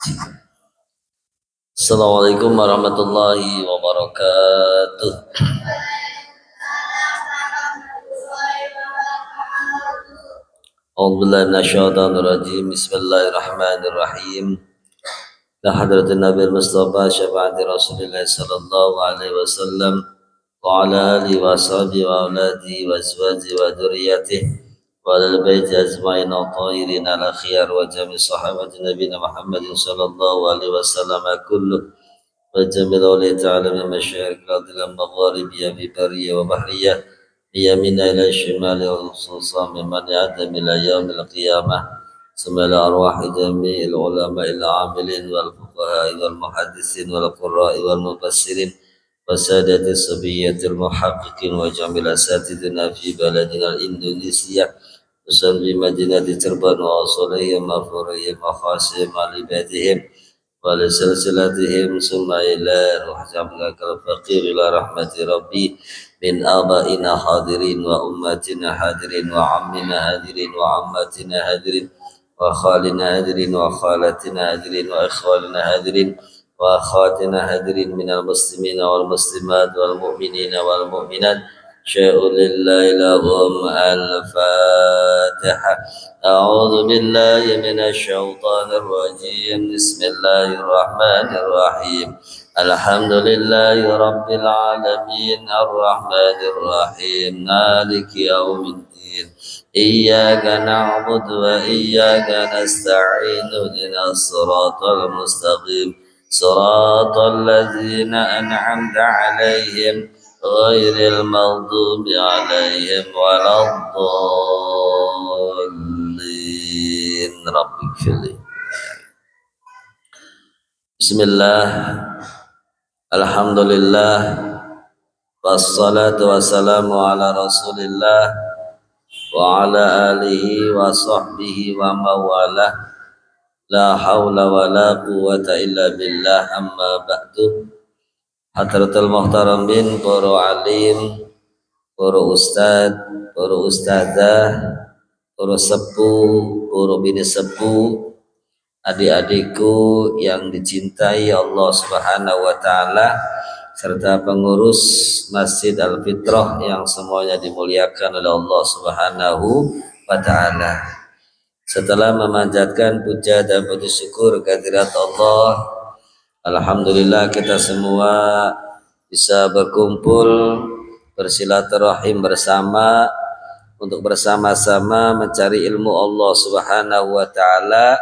Assalamualaikum warahmatullahi wabarakatuh. A'udzubillahi minasyaitonir rajim. Bismillahirrahmanirrahim. La hadratin Nabi Mustafa syafaati Rasulillah sallallahu alaihi wasallam wa ala alihi wa sahbihi wa auladihi wa azwajihi wa dzurriyyatihi wa alal baiti ajmain wa tahirin ala khiyar wa jami sahabati nabiyina Muhammadin sallallahu alaihi wasallam kullu وجميل الله تعالى من مشاعر الأرض المغاربية ببرية وبحرية بيمينها إلى الشمال وخصوصا ممن يعدم إلى يوم القيامة ثم إلى أرواح جميع العلماء العاملين والفقهاء والمحدثين والقراء والمفسرين وسادة الصبية المحققين وجميع أساتذتنا في بلدنا الإندونيسية وسلم بمدينة تربان وأصولهم وفرهم وخاصهم ولبادهم ولسلسلتهم ثم إلى روح جملك الفقير إلى رحمة ربي من آبائنا حاضرين وأمتنا حاضرين وعمنا حاضرين وعمتنا حاضرين وخالنا حاضرين وخالتنا حاضرين وإخواننا حاضرين وأخواتنا حاضرين من المسلمين والمسلمات والمؤمنين والمؤمنات شيء لله لهم الفاتحة. أعوذ بالله من الشيطان الرجيم. بسم الله الرحمن الرحيم. الحمد لله رب العالمين الرحمن الرحيم مالك يوم الدين إياك نعبد وإياك نستعين اهدنا الصراط المستقيم صراط الذين أنعمت عليهم غير المغضوب عليهم ولا الضالين رب اغفر لي. Bismillah, alhamdulillah, wassalatu wassalamu ala rasulillah wa ala alihi wa sahbihi wa mawalah, la hawla wa la quwwata illa billah, amma ba'du. Hadratul muhtaramin, para alim, para ustad, para ustadzah, para sepuh, para bini sepuh, adik-adikku yang dicintai Allah Subhanahu wa taala, serta pengurus Masjid Al-Fitrah yang semuanya dimuliakan oleh Allah Subhanahu wa taala. Setelah memanjatkan puja dan puji syukur kehadirat Allah, alhamdulillah kita semua bisa berkumpul bersilaturahim bersama untuk bersama-sama mencari ilmu Allah Subhanahu wa taala.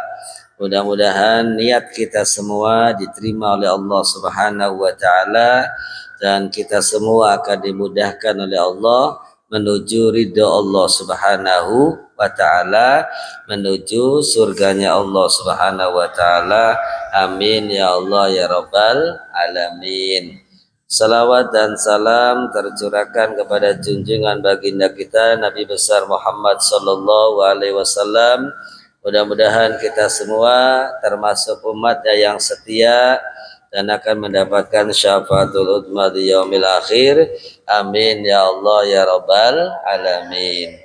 Mudah-mudahan niat kita semua diterima oleh Allah Subhanahu wa taala dan kita semua akan dimudahkan oleh Allah menuju ridha Allah Subhanahu wa taala, menuju surganya Allah Subhanahu wa taala. Amin ya Allah ya rabbal alamin. Salawat dan salam tercurahkan kepada junjungan baginda kita Nabi besar Muhammad sallallahu alaihi wasallam. Mudah-mudahan kita semua termasuk umatnya yang setia dan akan mendapatkan syafaatul udma di yaumil akhir. Amin ya Allah ya rabbal alamin.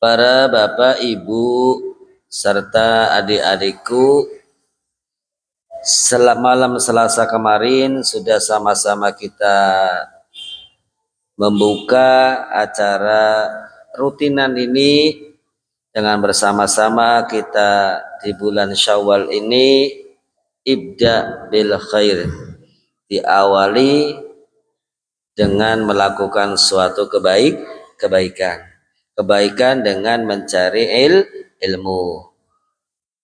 Para bapak, ibu, serta adik-adikku, malam Selasa kemarin sudah sama-sama kita membuka acara rutinan ini dengan bersama-sama kita di bulan Syawal ini. Ibda bil khair, diawali dengan melakukan suatu kebaikan dengan mencari ilmu.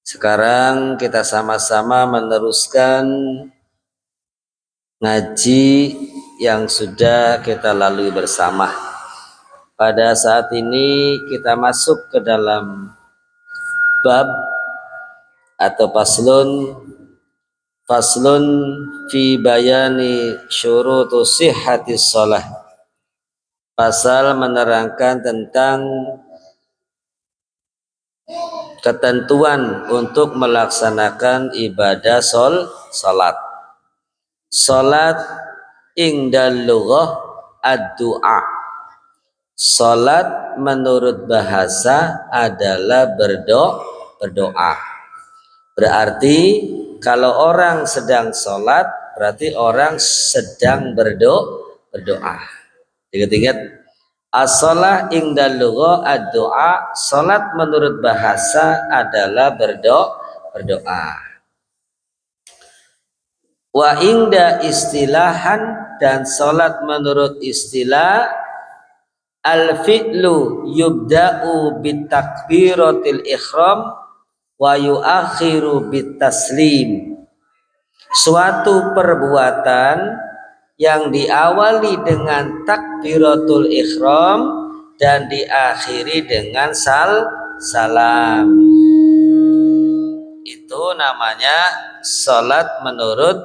Sekarang kita sama-sama meneruskan ngaji yang sudah kita lalui bersama. Pada saat ini kita masuk ke dalam bab atau faslun fi bayani syurutu sihhatis shalah. Pasal menerangkan tentang ketentuan untuk melaksanakan ibadah salat. Salat ingdal lughah ad-du'a. Salat menurut bahasa adalah berdoa. Berarti kalau orang sedang sholat, berarti orang sedang berdoa. Ingat-ingat, as-shalah indal lugha ad-du'a. Salat menurut bahasa adalah berdoa. Wa inda istilahan, dan salat menurut istilah al-fi'lu yubda'u bitakbiratil ihram wa yu'akhiru bitaslim. Suatu perbuatan yang diawali dengan takbiratul ihram dan diakhiri dengan salam. Itu namanya salat menurut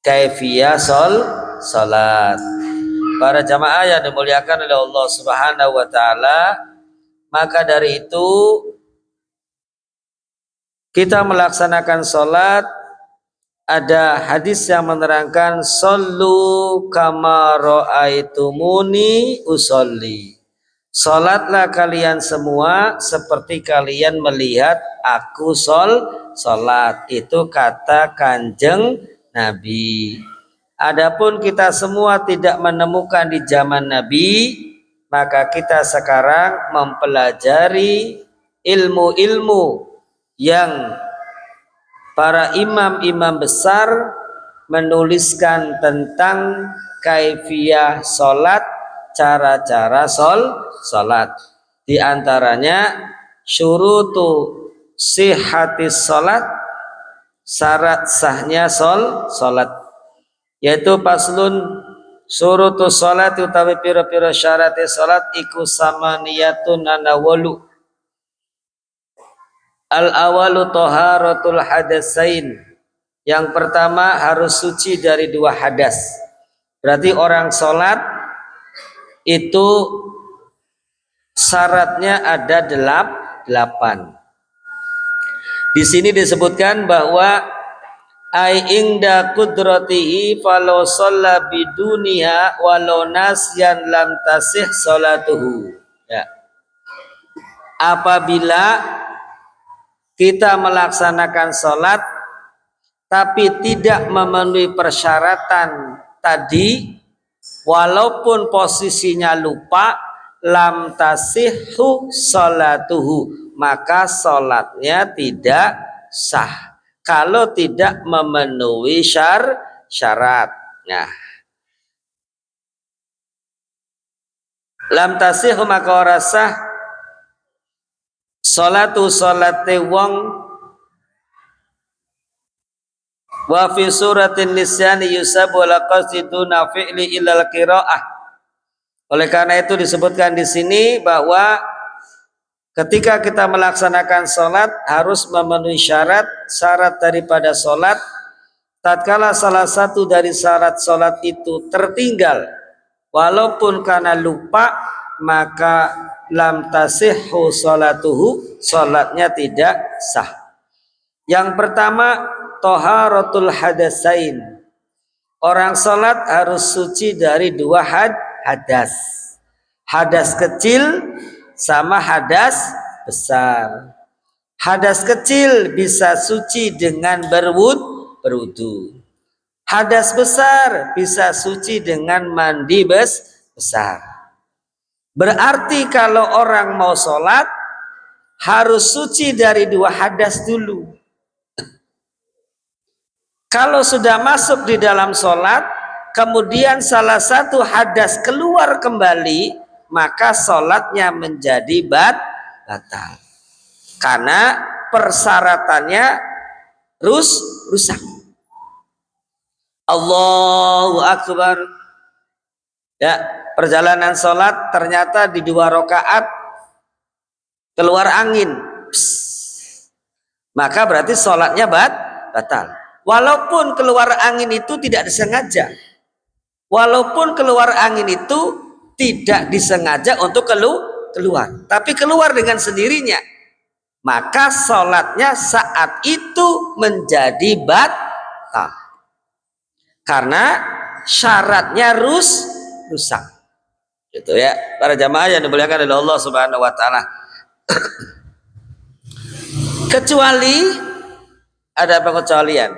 kaifiyah salat. Para jamaah yang dimuliakan oleh Allah Subhanahu wa taala, maka dari itu kita melaksanakan salat, ada hadis yang menerangkan sallu kama ra'aitumuni usolli. Salatlah kalian semua seperti kalian melihat aku salat. Itu kata Kanjeng Nabi. Adapun kita semua tidak menemukan di zaman Nabi, maka kita sekarang mempelajari ilmu-ilmu yang para imam-imam besar menuliskan tentang kaifiyah salat, cara-cara salat. Di antaranya syurutu sihhatis salat, syarat sahnya salat, yaitu paslun surutu salat utawi pira-pira syarate salat iku samaniyatun anawalu. Al-awalu taharatul hadasain. Yang pertama harus suci dari dua hadas. Berarti orang sholat itu syaratnya ada 8. Di sini disebutkan bahwa ai ingda qudratihi falau shalla biduniha walau nasyan lam tasih salatuhu. Ya. Apabila kita melaksanakan sholat tapi tidak memenuhi persyaratan tadi, walaupun posisinya lupa, lam tasihhu sholatuhu, maka sholatnya tidak sah kalau tidak memenuhi syarat. Nah, lam tasihhu maka ora sah salate wong wa fi suratin nisyani yusabu la qasiduna fi'li ilal qiraah. Oleh karena itu disebutkan di sini bahwa ketika kita melaksanakan salat harus memenuhi syarat daripada salat. Tatkala salah satu dari syarat salat itu tertinggal walaupun karena lupa, maka lam tasihhu salatuhu, salatnya tidak sah. Yang pertama taharatul hadasain. Orang salat harus suci dari dua hadas. Hadas kecil sama hadas besar. Hadas kecil bisa suci dengan berwudu. Hadas besar bisa suci dengan mandi besar. Berarti kalau orang mau sholat harus suci dari dua hadas dulu. Kalau sudah masuk di dalam sholat, kemudian salah satu hadas keluar kembali, maka sholatnya menjadi batal. Karena persyaratannya rusak. Allahu Akbar. Ya, perjalanan sholat ternyata di 2 rakaat keluar angin. Maka berarti sholatnya batal. Walaupun keluar angin itu tidak disengaja. Walaupun keluar angin itu tidak disengaja untuk keluar. Tapi keluar dengan sendirinya. Maka sholatnya saat itu menjadi batal. Karena syaratnya rusak. Gitu ya. Para jamaah yang dimuliakan oleh Allah Subhanahu wa taala. Kecuali ada pengecualian.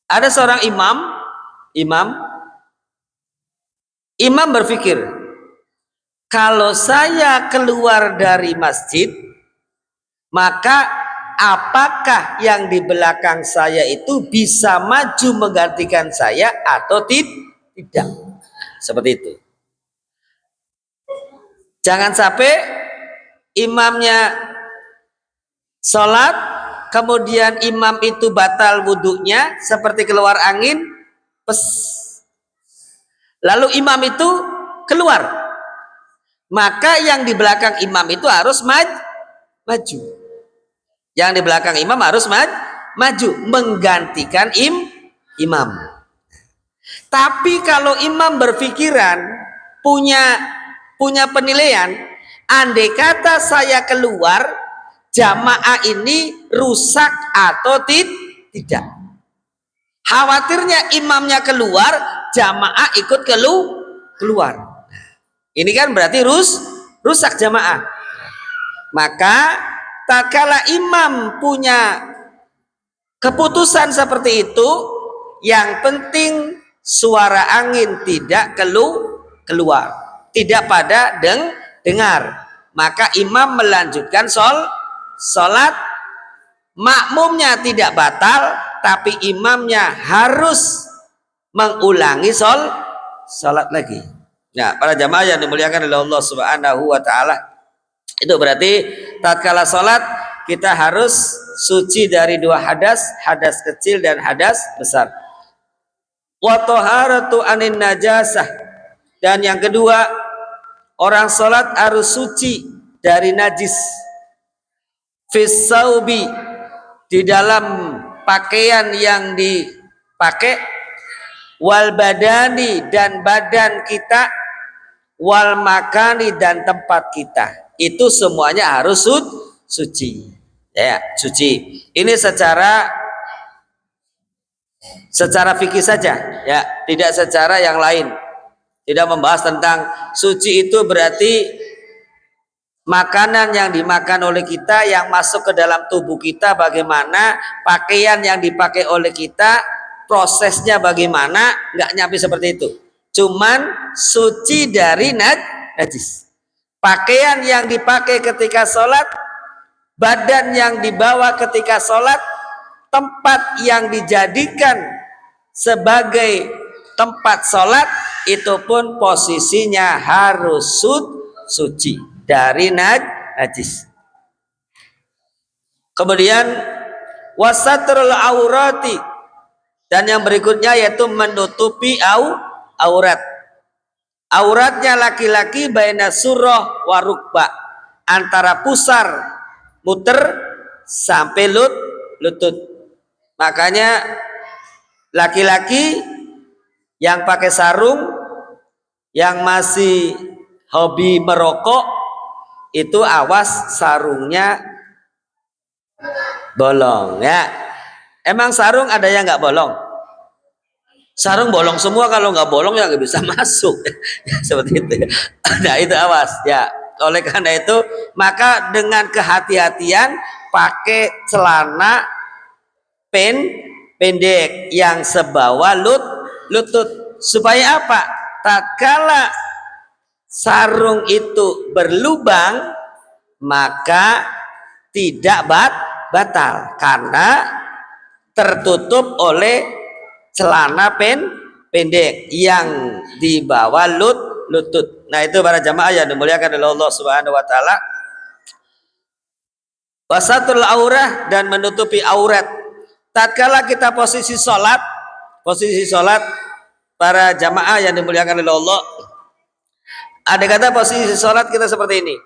Ada seorang imam berpikir, kalau saya keluar dari masjid, maka apakah yang di belakang saya itu bisa maju menggantikan saya atau tidak? Seperti itu. Jangan sampai imamnya sholat, kemudian imam itu batal wudhunya seperti keluar angin, lalu imam itu keluar, maka yang di belakang imam itu harus maju. Yang di belakang imam harus maju menggantikan imam. Tapi kalau imam berpikiran, punya penilaian, andai kata saya keluar, jamaah ini rusak atau tidak. Khawatirnya imamnya keluar, jamaah ikut keluar. Ini kan berarti rusak jamaah. Maka tatkala imam punya keputusan seperti itu, yang penting suara angin tidak keluar, tidak pada dengar, maka imam melanjutkan sholat, makmumnya tidak batal, tapi imamnya harus mengulangi sholat lagi. Nah, para jamaah yang dimuliakan oleh Allah Subhanahu wa taala, itu berarti tatkala sholat kita harus suci dari dua hadas kecil dan hadas besar. Wa taharatu anin najasah, dan yang kedua, orang sholat harus suci dari najis. Fis saubi, di dalam pakaian yang dipakai, wal badani, dan badan kita, wal makani, dan tempat kita, itu semuanya harus suci. Ya, suci. Ini secara fikih saja, ya, tidak secara yang lain. Tidak membahas tentang suci itu berarti makanan yang dimakan oleh kita, yang masuk ke dalam tubuh kita bagaimana, pakaian yang dipakai oleh kita prosesnya bagaimana, nggak nyampe seperti itu. Cuman suci dari najis. Pakaian yang dipakai ketika sholat, badan yang dibawa ketika sholat, tempat yang dijadikan sebagai tempat sholat, itu pun posisinya harus suci dari najis. Kemudian wasatrul aurati, dan yang berikutnya yaitu menutupi aurat. Auratnya laki-laki baina surah wa rukba, antara pusar muter sampai lutut. Makanya laki-laki yang pakai sarung, yang masih hobi merokok, itu awas sarungnya bolong, ya. Emang sarung ada yang nggak bolong? Sarung bolong semua, kalau nggak bolong ya nggak bisa masuk. Seperti itu. Nah, itu awas, ya. Oleh karena itu, maka dengan kehati-hatian pakai celana pendek yang sebawa lutut. Supaya apa? Tatkala sarung itu berlubang, maka tidak batal karena tertutup oleh celana pendek yang dibawa lutut. Nah, itu para jamaah yang dimuliakan oleh Allah Subhanahu wa taala. Wasatul aurah, dan menutupi aurat. Tatkala kita posisi sholat, para jamaah yang dimuliakan oleh Allah, ada kata posisi sholat kita seperti ini.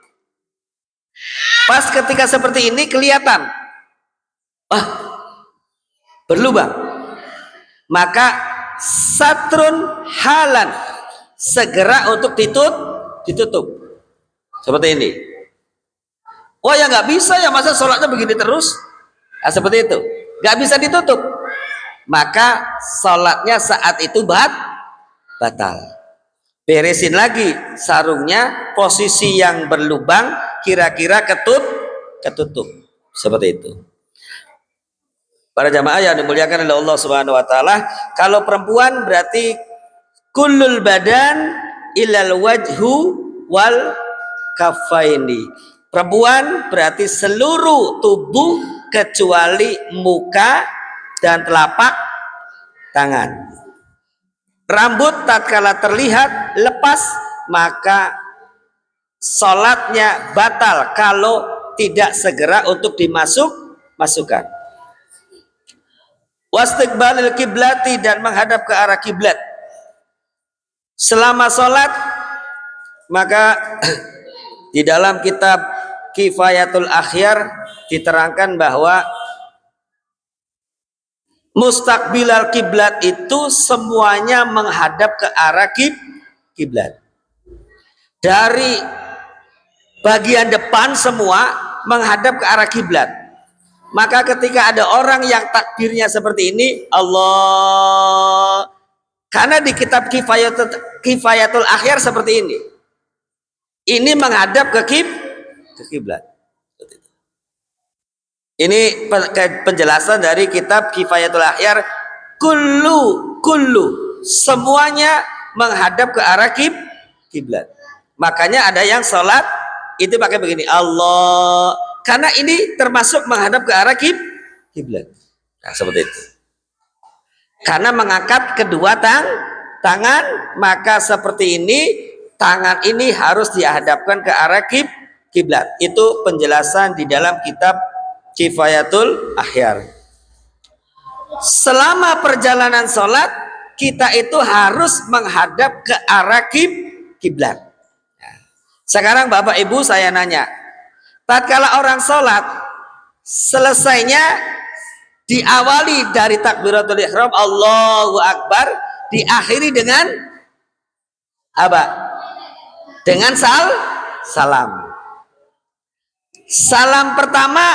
Pas ketika seperti ini kelihatan, berlubang, maka satrun halan, segera untuk ditutup seperti ini. Oh ya, nggak bisa ya, masa sholatnya begini terus? Nah, seperti itu, nggak bisa ditutup, maka sholatnya saat itu batal. Beresin lagi sarungnya, posisi yang berlubang kira-kira ketutup seperti itu. Para jamaah yang dimuliakan oleh Allah Subhanahu wa taala, kalau perempuan berarti kullul badan ilal wajhu wal kafaini. Perempuan berarti seluruh tubuh kecuali muka dan telapak tangan. Rambut tatkala terlihat lepas maka sholatnya batal kalau tidak segera untuk dimasukkan. Wastiqbalil kiblati, dan menghadap ke arah kiblat. Selama sholat maka di dalam kitab Kifayatul Akhyar diterangkan bahwa mustaqbilal kiblat itu semuanya menghadap ke arah kiblat. Dari bagian depan semua menghadap ke arah kiblat. Maka ketika ada orang yang takbirnya seperti ini, Allah, karena di kitab Kifayatul Akhyar seperti ini. Ini menghadap ke kiblat. Ini penjelasan dari kitab Kifayatul Akhyar. Kullu semuanya menghadap ke arah kiblat. Makanya ada yang sholat itu pakai begini, Allah, karena ini termasuk menghadap ke arah kiblat. Nah, seperti itu. Karena mengangkat kedua tangan, maka seperti ini, tangan ini harus dihadapkan ke arah kiblat. Itu penjelasan di dalam kitab Kifayatul Akhyar. Selama perjalanan sholat kita itu harus menghadap ke arah kiblat. Sekarang Bapak Ibu saya nanya, tatkala orang sholat selesainya diawali dari takbiratul ihram Allahu Akbar, diakhiri dengan apa? Dengan salam. Salam pertama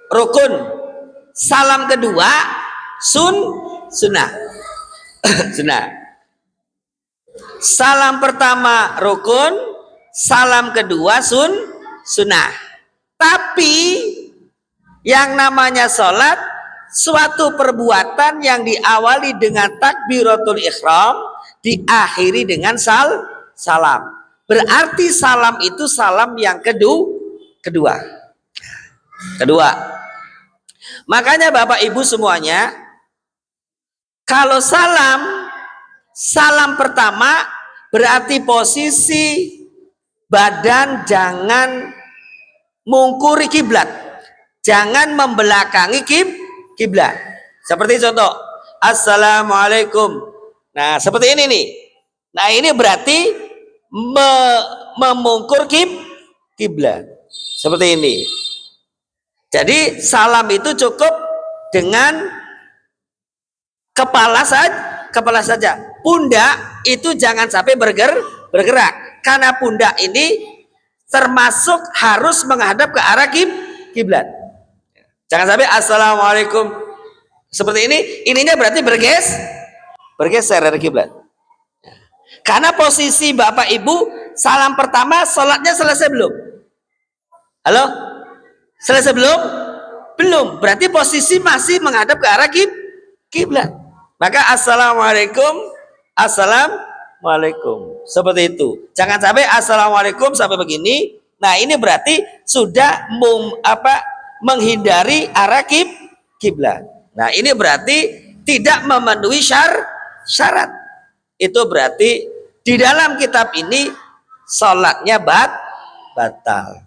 rukun, salam kedua sunnah. Sunnah. Salam pertama rukun, salam kedua sunnah. Tapi yang namanya sholat suatu perbuatan yang diawali dengan takbiratul ihram, diakhiri dengan salam. Berarti salam itu salam yang kedua. Makanya Bapak Ibu semuanya, kalau salam pertama berarti posisi badan jangan mengungkuri kiblat, jangan membelakangi kiblat. Seperti contoh, Assalamualaikum. Nah, seperti ini nih. Nah, ini berarti memungkur kiblat. Seperti ini. Jadi salam itu cukup dengan kepala saja. Pundak itu jangan sampai bergerak. Karena pundak ini termasuk harus menghadap ke arah kiblat. Jangan sampai Assalamualaikum seperti ini, ininya berarti bergeser dari kiblat. Karena posisi Bapak Ibu salam pertama sholatnya selesai belum? Halo? Selesai belum? Belum. Berarti posisi masih menghadap ke arah kiblat. Maka Assalamualaikum, Assalamualaikum. Seperti itu. Jangan sampai Assalamualaikum sampai begini. Nah, ini berarti sudah menghindari arah kiblat. Nah, ini berarti tidak memenuhi syarat. Itu berarti di dalam kitab ini sholatnya batal.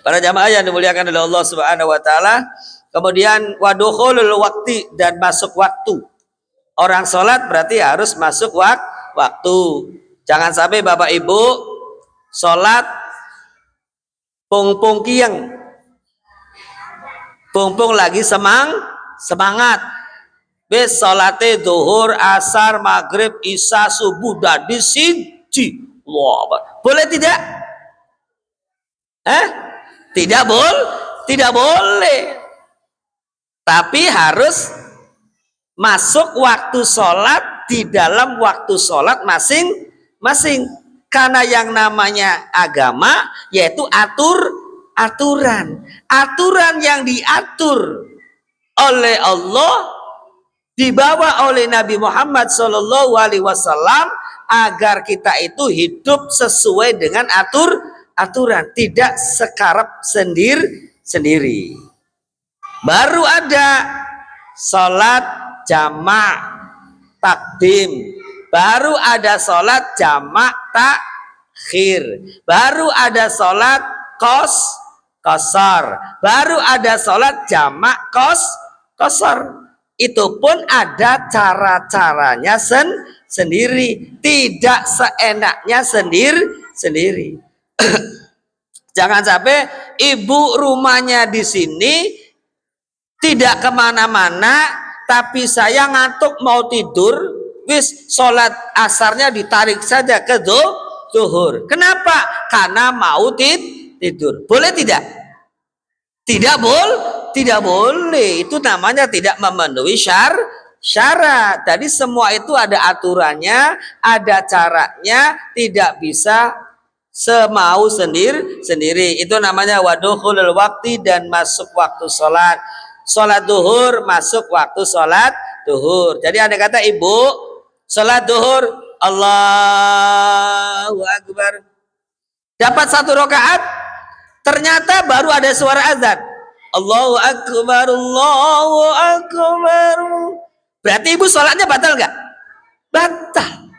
Para jamaah yang dimuliakan oleh Allah Subhanahu wa taala, kemudian wadukhulul waqti, dan masuk waktu. Orang sholat berarti harus masuk waktu. Jangan sampai Bapak Ibu sholat pung kieng, pung lagi semangat. Bes salate zuhur, asar, maghrib, isya, subuh dadi siji. Wah, boleh tidak? Tidak boleh. Tapi harus masuk waktu sholat di dalam waktu sholat masing-masing. Karena yang namanya agama yaitu aturan yang diatur oleh Allah, dibawa oleh Nabi Muhammad Shallallahu Alaihi Wasallam agar kita itu hidup sesuai dengan aturan, tidak sekarap sendiri. Baru ada sholat jamak takdim, baru ada sholat jamak takhir, baru ada sholat kosar, baru ada sholat jamak kosar. Itu pun ada cara-caranya sendiri, tidak seenaknya sendiri. Jangan sampai ibu rumahnya di sini tidak kemana-mana, tapi saya ngantuk mau tidur, wis sholat asarnya ditarik saja ke zuhur. Kenapa? Karena mau tidur. Boleh tidak? Tidak boleh. Itu namanya tidak memenuhi syarat. Jadi semua itu ada aturannya, ada caranya, tidak bisa semau sendiri. Itu namanya wadukhulul waktu dan masuk waktu sholat. Sholat duhur masuk waktu sholat duhur. Jadi ada kata ibu sholat duhur, Allahu Akbar, dapat 1 rakaat, ternyata baru ada suara azan, Allahu Akbar, Allahu Akbar. Berarti ibu sholatnya batal nggak? Batal.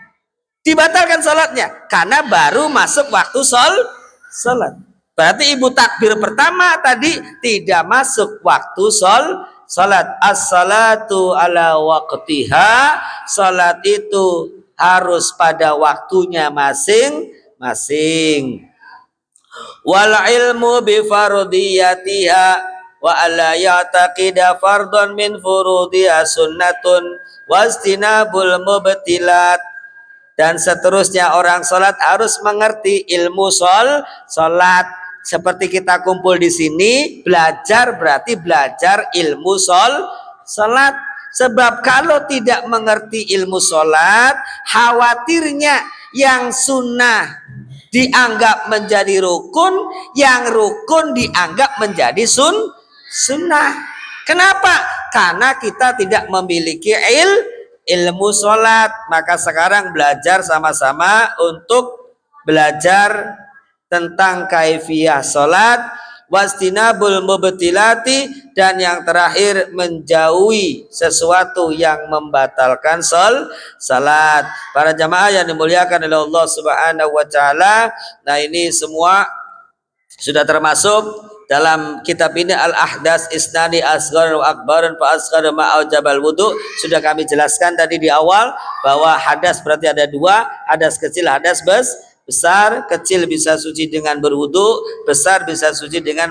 Dibatalkan sholatnya karena baru masuk waktu sholat. Berarti ibu takbir pertama tadi tidak masuk waktu sholat. As-salatu ala waqtiha. Sholat itu harus pada waktunya masing-masing. Wal ilmu bi fardiyatiha wa alla ya'taqida fardhan min furudiha sunnatun wastinabul mubtilat. Dan seterusnya orang sholat harus mengerti ilmu sholat. Seperti kita kumpul di sini belajar, berarti belajar ilmu sholat. Sebab kalau tidak mengerti ilmu sholat, khawatirnya yang sunnah dianggap menjadi rukun, yang rukun dianggap menjadi sunnah. Kenapa? Karena kita tidak memiliki ilmu sholat. Maka sekarang belajar sama-sama untuk belajar tentang kaifiyah sholat, wastinabul mubtilati, dan yang terakhir menjauhi sesuatu yang membatalkan salat. Para jamaah yang dimuliakan oleh Allah Subhanahu wa taala, nah ini semua sudah termasuk dalam kitab ini Al-Ahdas Isnani Asghar wa Akbarun fa asghar ma aujabal wudu. Sudah kami jelaskan tadi di awal bahwa hadas berarti ada 2, hadas kecil, hadas besar. Kecil bisa suci dengan berwudu, besar bisa suci dengan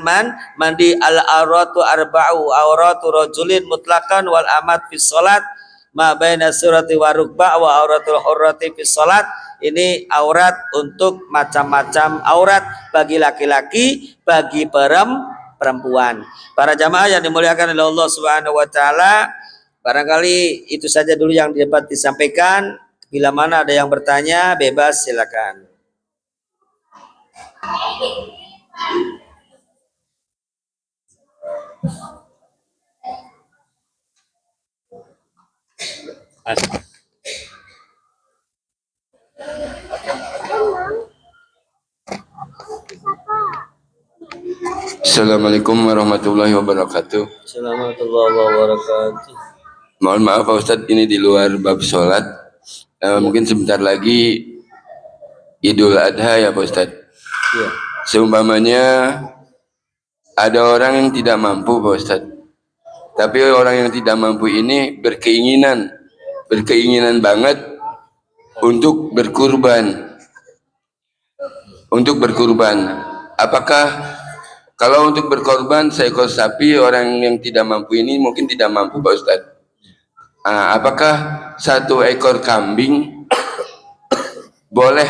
mandi. Al-auratu arba'u auratu rajulin mutlaqan wal amat fi shalat ma baina surati wa rukba wa auratul hurrati fi shalat. Ini aurat untuk macam-macam aurat, bagi laki-laki, bagi perempuan. Para jamaah yang dimuliakan oleh Allah Subhanahu wa taala, barangkali itu saja dulu yang dapat disampaikan. Bila mana ada yang bertanya, bebas silakan. Assalamualaikum warahmatullahi wabarakatuh. Assalamualaikum warahmatullahi wabarakatuh. Mohon maaf Pak Ustadz, ini di luar bab sholat. Mungkin sebentar lagi Idul Adha ya Pak Ustadz. Ya. Seumpamanya ada orang yang tidak mampu Pak Ustadz, tapi orang yang tidak mampu ini berkeinginan banget untuk berkurban. Apakah kalau untuk berkorban seekor sapi, orang yang tidak mampu ini mungkin tidak mampu Pak Ustadz. Apakah 1 ekor kambing boleh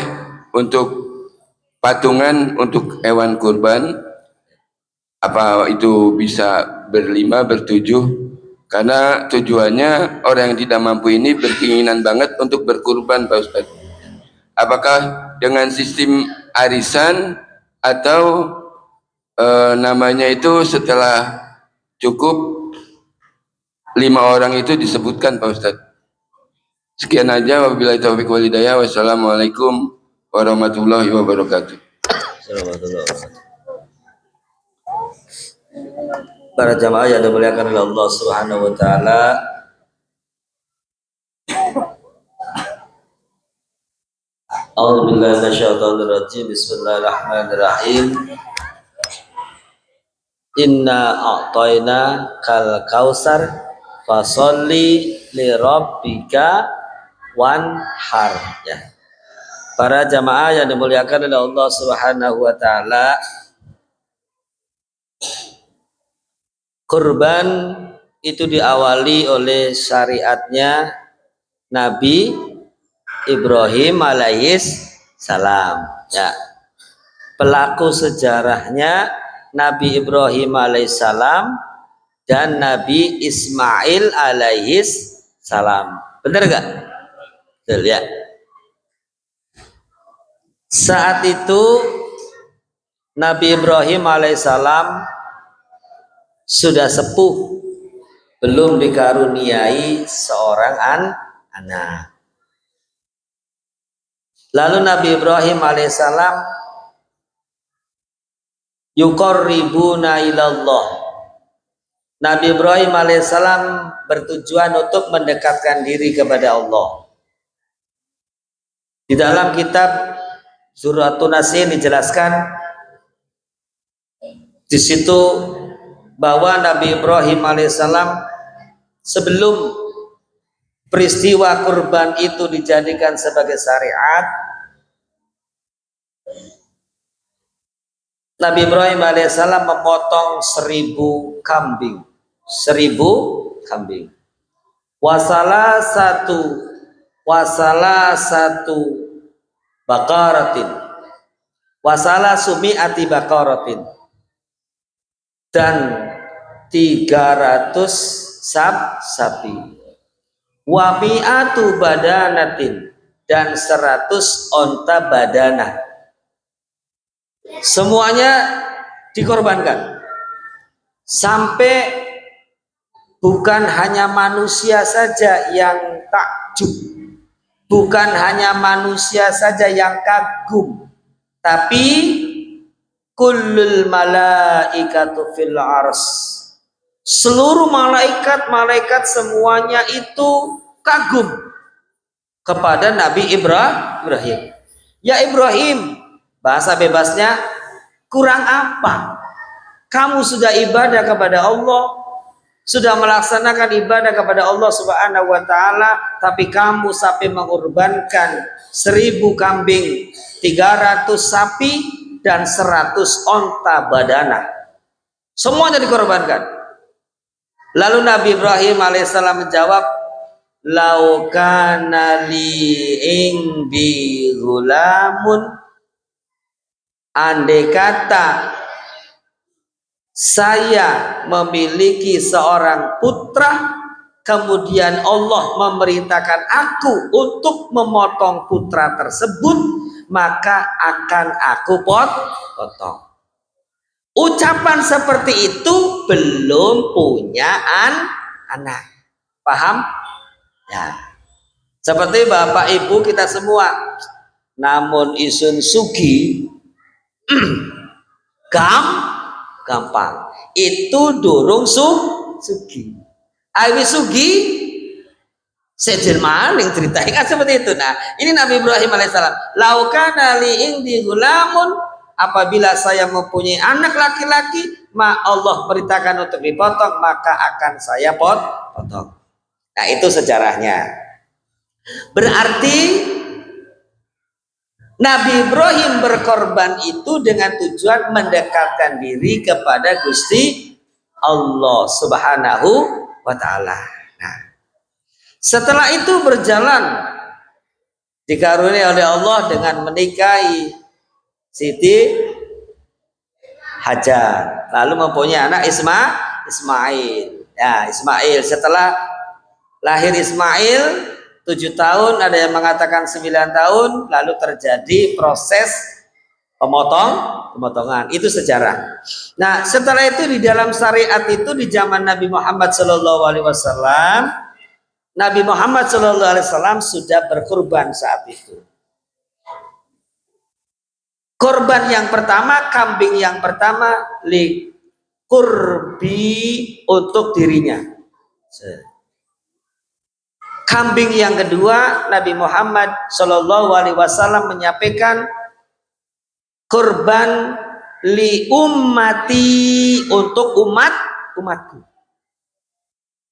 untuk patungan untuk hewan kurban? Apa itu bisa ber5, ber7? Karena tujuannya orang yang tidak mampu ini berkeinginan banget untuk berkurban Pak Ustadz. Apakah dengan sistem arisan atau namanya itu setelah cukup 5 orang itu disebutkan Pak Ustadz. Sekian aja, wabillahi taufiq wal hidayah. Wassalamualaikum warahmatullahi wabarakatuh. Para jamaah yang dimuliakan oleh Allah Subhanahu wa taala, A'udzubillahi minasyaitonirrajim. Bismillahirrahmanirrahim. Inna a'tayna kal kausar fasolli li rabbika wanhar. Ya. Para jamaah yang dimuliakan oleh Allah Subhanahu wa taala, kurban itu diawali oleh syariatnya Nabi Ibrahim alaihis salam. Ya. Pelaku sejarahnya Nabi Ibrahim alaihissalam dan Nabi Ismail alaihis salam. Benar gak? Betul ya. Saat itu Nabi Ibrahim alaihissalam sudah sepuh, belum dikaruniai seorang anak. Lalu Nabi Ibrahim alaihissalam yuqarribuna ilallah. Nabi Ibrahim alaihissalam bertujuan untuk mendekatkan diri kepada Allah. Di dalam kitab Suratun Nasin dijelaskan di situ bahwa Nabi Ibrahim alaihissalam sebelum peristiwa kurban itu dijadikan sebagai syariat, Nabi Ibrahim alaihissalam memotong 1000 kambing. 1000 kambing. Wasalah satu bakaratin. Wasalah sumi'ati bakaratin. Dan 300 sapi. Wa mi'atu badanatin, dan 100 onta badanah. Semuanya dikorbankan. Sampai bukan hanya manusia saja yang takjub, bukan hanya manusia saja yang kagum, tapi kullul malaikatu fil ars, seluruh malaikat semuanya itu kagum kepada Nabi Ibrahim. Ya Ibrahim, bahasa bebasnya, kurang apa? Kamu sudah ibadah kepada Allah, sudah melaksanakan ibadah kepada Allah Subhanahu wa taala, tapi kamu sampai mengorbankan 1000 kambing, 300 sapi, dan 100 onta badana. Semuanya dikorbankan. Lalu Nabi Ibrahim alaihissalam menjawab, lau kana li indi gulamun, andai kata saya memiliki seorang putra, kemudian Allah memerintahkan aku untuk memotong putra tersebut, maka akan aku potong. Ucapan seperti itu belum punya anak. Paham? Ya. Seperti bapak ibu kita semua, namun isun sugi gampang. Itu durung sugi. Awi sugi sejel maning ceritanya kan seperti itu. Nah, ini Nabi Ibrahim alaihissalam. Laukana li indi gulamun, apabila saya mempunyai anak laki-laki, Allah perintahkan untuk dipotong, maka akan saya potong. Nah, itu sejarahnya. Berarti Nabi Ibrahim berkorban itu dengan tujuan mendekatkan diri kepada Gusti Allah Subhanahu wa taala. Nah, setelah itu berjalan, dikaruniai oleh Allah dengan menikahi Siti Hajar, lalu mempunyai anak Ismail. Ya, Ismail. Setelah lahir Ismail 7 tahun, ada yang mengatakan 9 tahun, lalu terjadi proses pemotongan. Itu sejarah. Nah, setelah itu di dalam syariat itu di zaman Nabi Muhammad SAW, Nabi Muhammad SAW sudah berkurban saat itu. Korban yang pertama, kambing yang pertama, li kurbi, untuk dirinya. Kambing yang kedua, Nabi Muhammad SAW menyampaikan kurban li ummati, untuk umatku.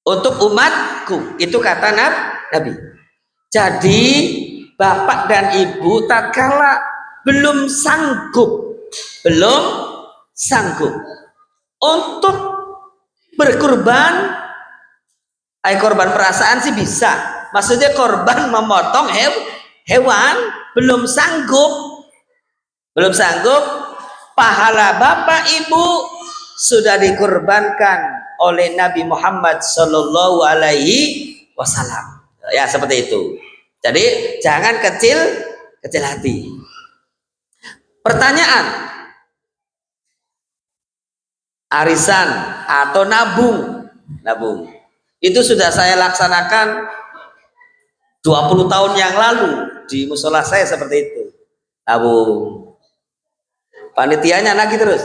Untuk umatku, itu kata Nabi. Jadi bapak dan ibu tatkala belum sanggup untuk berkurban, korban perasaan sih bisa, maksudnya korban memotong hewan, belum sanggup, pahala bapak ibu sudah dikurbankan oleh Nabi Muhammad Shallallahu Alaihi Wasallam. Ya seperti itu. Jadi jangan kecil hati. Pertanyaan, arisan atau nabung itu sudah saya laksanakan 20 tahun yang lalu di musola saya seperti itu. Nabung, panitianya nagih terus.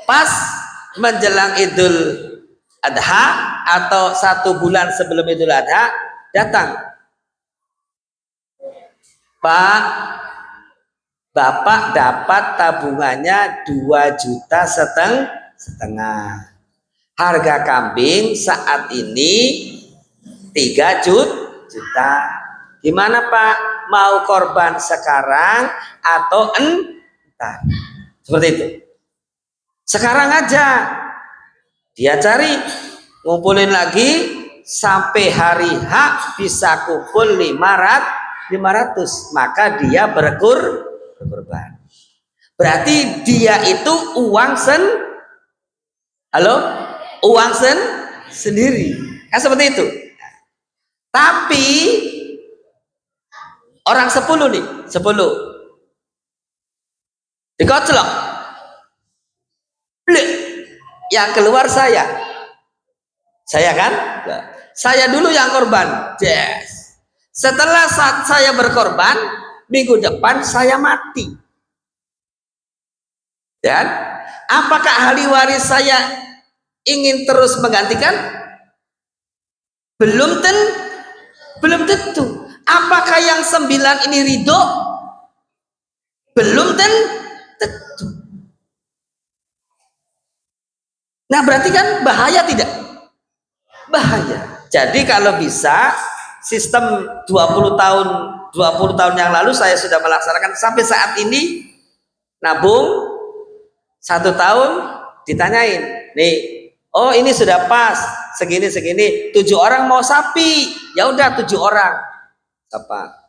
Pas menjelang Idul Adha atau 1 bulan sebelum Idul Adha datang, Pak, Bapak dapat tabungannya 2,5 juta. Harga kambing saat ini 3 juta. Gimana Pak? Mau korban sekarang atau entar? Seperti itu. Sekarang aja. Dia cari, ngumpulin lagi sampai hari H bisa kumpul 500, maka dia berkurban. Berarti dia itu uang sendiri, kan seperti itu. Tapi orang 10 dikoclok, yang keluar saya kan, saya dulu yang korban. Yes. Setelah saat saya berkorban, minggu depan saya mati. Dan apakah ahli waris saya ingin terus menggantikan? Belum tentu. Apakah yang 9 ini ridho? Belum tentu. Nah berarti kan bahaya tidak? Bahaya. Jadi kalau bisa sistem 20 tahun yang lalu saya sudah melaksanakan sampai saat ini, nabung 1 tahun, ditanyain nih, oh ini sudah pas segini 7 orang mau sapi, ya udah 7 orang apa,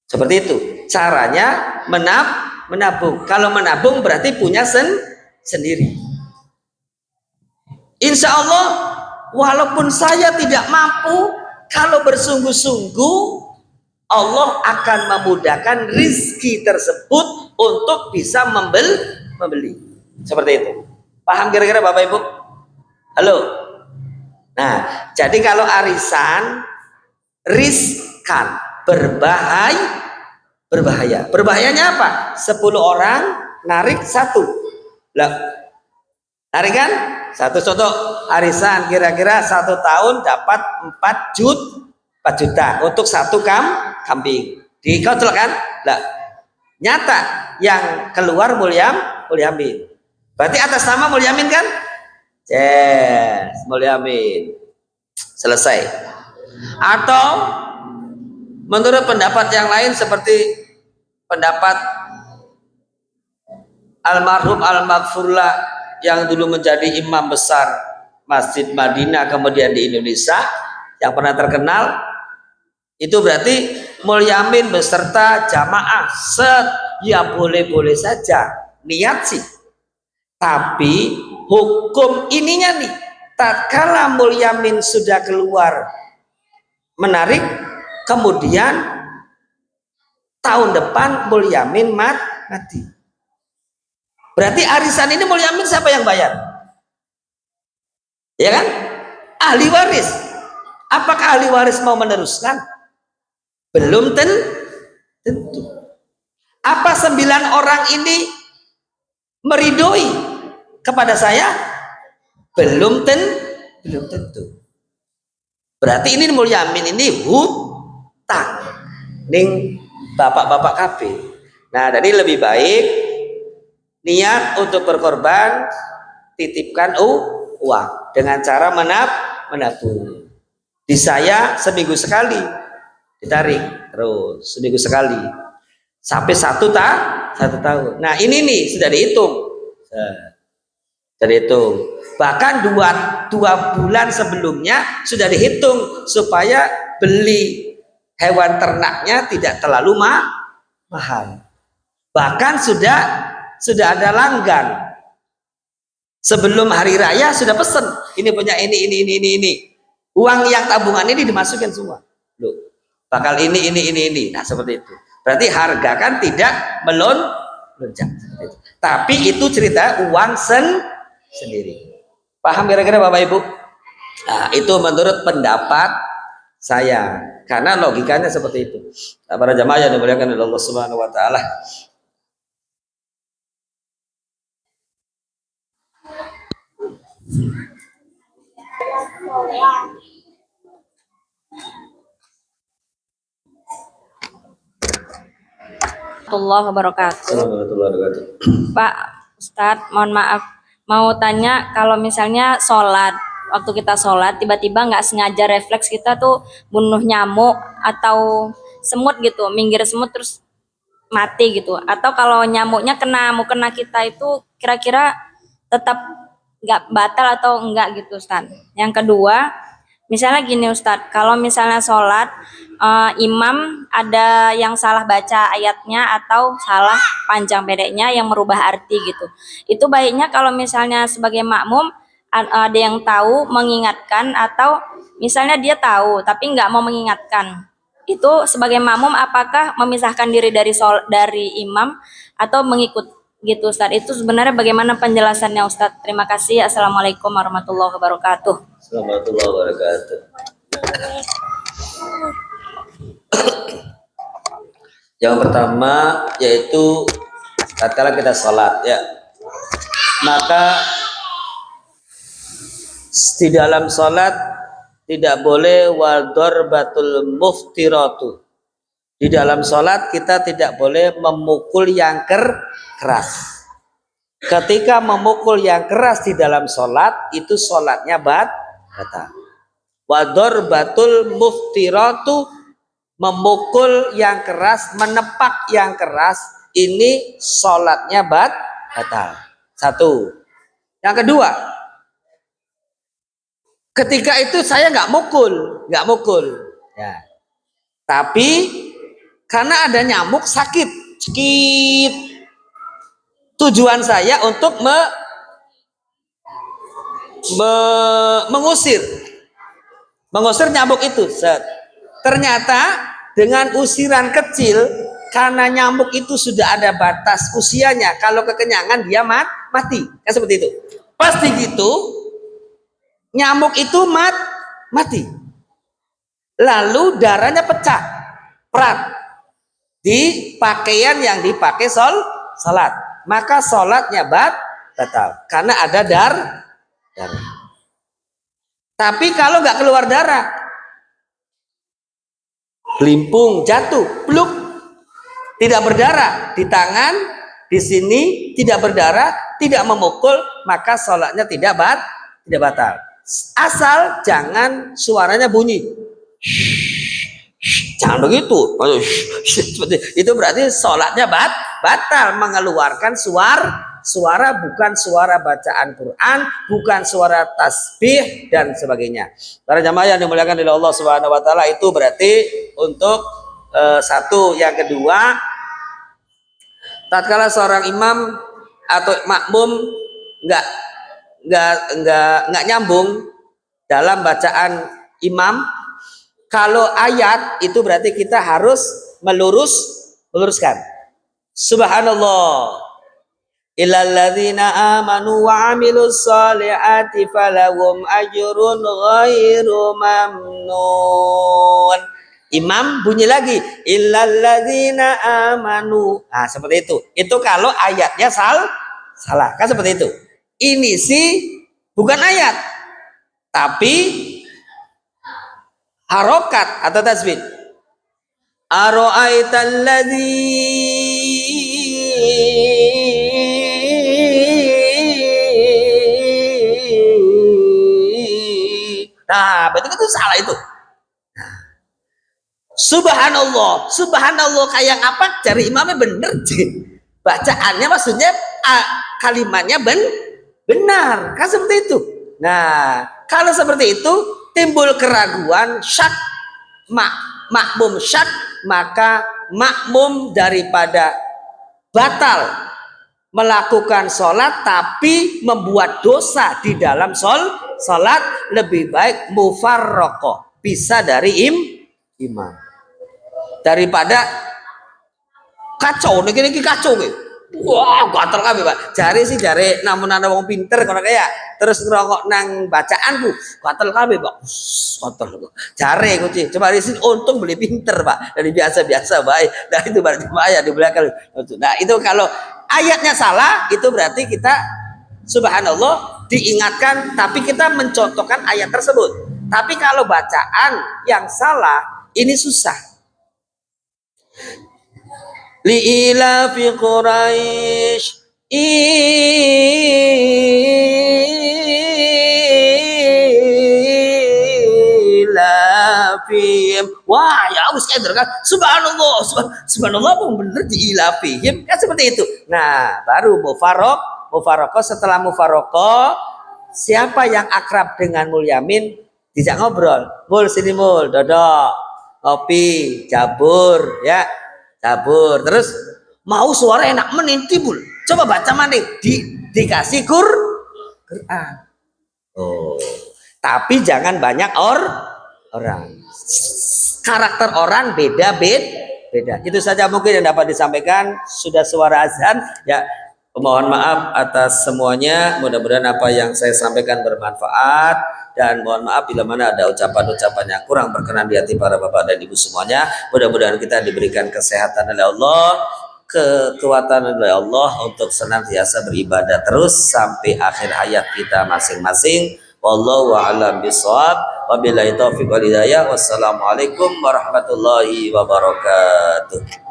seperti itu caranya menabung. Kalau menabung berarti punya sendiri. Insya Allah walaupun saya tidak mampu, kalau bersungguh-sungguh Allah akan memudahkan rizki tersebut untuk bisa membeli. Seperti itu. Paham kira-kira Bapak Ibu? Halo. Nah, jadi kalau arisan riskan, berbahaya. Berbahayanya apa? 10 orang narik 1. Lah, narik kan? 1 contoh arisan kira-kira 1 tahun dapat 4 juta untuk 1 kambing. Dikoclok kan? Lah, nyata yang keluar Mulyamin. Berarti atas nama Mulyamin kan? Yes, Mulyamin. Selesai. Atau menurut pendapat yang lain seperti pendapat almarhum Al-Maghfurlah yang dulu menjadi imam besar Masjid Madinah kemudian di Indonesia yang pernah terkenal, itu berarti Mulyamin beserta jamaah ya boleh-boleh saja niat sih, tapi hukum ininya nih, tatkala Mulyamin sudah keluar menarik, kemudian tahun depan Mulyamin mati. Berarti arisan ini Mulyamin siapa yang bayar? Ya kan? Ahli waris. Apakah ahli waris mau meneruskan? Belum tentu. Apa 9 orang ini meridoi kepada saya? Belum tentu. Berarti ini Mulyamin ini hutang ning bapak-bapak KB. Nah, jadi lebih baik niat untuk berkorban, titipkan uang dengan cara menabung. Di saya seminggu sekali ditarik terus, seminggu sekali sampai 1 tahun. Nah, ini nih sudah dihitung. Bahkan dua bulan sebelumnya sudah dihitung supaya beli hewan ternaknya tidak terlalu mahal. Bahkan sudah ada langgan. Sebelum hari raya sudah pesen, ini punya ini. Uang yang tabungan ini dimasukin semua. Loh, bakal ini. Nah, seperti itu. Berarti harga kan tidak melonjak. Tapi itu cerita uang sendiri. Paham kira-kira Bapak Ibu? Nah, itu menurut pendapat saya. Karena logikanya seperti itu. Nah, para jamaah yang dimuliakan oleh Allah Subhanahu wa taala. Warahmatullahi wabarakatuh. Pak Ustadz, mohon maaf, mau tanya kalau misalnya sholat, waktu kita sholat tiba-tiba nggak sengaja refleks kita tuh bunuh nyamuk atau semut gitu, minggir semut terus mati gitu, atau kalau nyamuknya mau kena kita itu kira-kira tetap nggak batal atau enggak gitu Ustadz. Yang kedua, misalnya gini Ustadz, kalau misalnya sholat imam ada yang salah baca ayatnya atau salah panjang pendeknya yang merubah arti gitu, itu baiknya kalau misalnya sebagai makmum ada yang tahu mengingatkan, atau misalnya dia tahu tapi nggak mau mengingatkan, itu sebagai makmum apakah memisahkan diri dari imam atau mengikut gitu Ustadz? Itu sebenarnya bagaimana penjelasannya Ustadz? Terima kasih. Assalamualaikum warahmatullahi wabarakatuh. Warahmatullahi wabarakatuh. Yang pertama yaitu tatkala kita sholat ya, maka di dalam sholat tidak boleh wadorbatul muftiratu. Di dalam sholat kita tidak boleh memukul yang keras. Ketika memukul yang keras di dalam sholat, itu sholatnya batal. Wadorbatul muftiratu, memukul yang keras, menepak yang keras, ini sholatnya batal. Satu. Yang kedua, ketika itu saya nggak mukul, ya. Tapi karena ada nyamuk sakit, tujuan saya untuk mengusir nyamuk itu. Ternyata dengan usiran kecil, karena nyamuk itu sudah ada batas usianya, kalau kekenyangan dia mati, kan seperti itu. Pasti gitu, nyamuk itu mati, lalu darahnya pecah, prat di pakaian yang dipakai sholat, maka sholatnya batal karena ada darah. Tapi kalau nggak keluar darah, limpung jatuh, pluk, tidak berdarah di tangan, di sini tidak berdarah, tidak memukul, maka sholatnya tidak batal. Asal jangan suaranya bunyi. Jangan begitu. Itu berarti sholatnya batal, mengeluarkan suara bukan suara bacaan Quran, bukan suara tasbih dan sebagainya. Para jamaah yang dimuliakan oleh Allah Subhanahu wa taala, itu berarti untuk satu. Yang kedua, tatkala seorang imam atau makmum nggak nyambung dalam bacaan imam, kalau ayat itu berarti kita harus Luruskan. Subhanallah. Illalladzina amanu wa amilus solihati falahum ajrun ghairu mamnun. Imam bunyi lagi. Illalladzina amanu. Nah, seperti itu. Itu kalau ayatnya salah. Kan seperti itu. Ini sih bukan ayat. Tapi harokat atau tasbih. Aro'aital ladzi Nah, berarti itu salah itu. Subhanallah kayak apa? Cari imamnya bener sih. Bacaannya maksudnya kalimatnya benar. Kan seperti itu. Nah, kalau seperti itu timbul keraguan, syak, makmum syak, maka makmum daripada batal melakukan sholat tapi membuat dosa di dalam sholat, lebih baik mufarroqoh, bisa dari imam daripada kacau niki kacau gitu. Wah, gatel kabeh, Pak. Jare namun ana wong pinter kono kaya terus ngrokok nang bacaanku, gatel kabeh, Pak. Gatel. Jare kuci. Coba risin untung beli pinter, Pak. Dari biasa-biasa baik. Nah, itu berarti bahaya di belakang. Nah, itu kalau ayatnya salah, itu berarti kita subhanallah diingatkan, tapi kita mencontohkan ayat tersebut. Tapi kalau bacaan yang salah, ini susah. Li'ila fi Quraisy ilafihim. Wah, ya harus keder kan. Subhanallah pun bener di ilafihim kan seperti itu. Nah, baru mufaroqah. Setelah mufaroqah, siapa yang akrab dengan Mulyamin dijak ngobrol. Mul sini mul, dodok, kopi, jabur, ya. Cabur, terus mau suara enak menintibul. Coba baca mana? Dikasih Quran. Oh, tapi jangan banyak orang. Karakter orang beda. Itu saja mungkin yang dapat disampaikan. Sudah suara azan. Ya, mohon maaf atas semuanya. Mudah-mudahan apa yang saya sampaikan bermanfaat. Dan mohon maaf bila mana ada ucapan-ucapan yang kurang berkenan di hati para bapak dan ibu semuanya. Mudah-mudahan kita diberikan kesehatan oleh Allah, kekuatan oleh Allah untuk senantiasa beribadah terus sampai akhir hayat kita masing-masing. Wallahu a'lam bishawab. Wabillahi taufiq wal hidayah. Wassalamualaikum warahmatullahi wabarakatuh.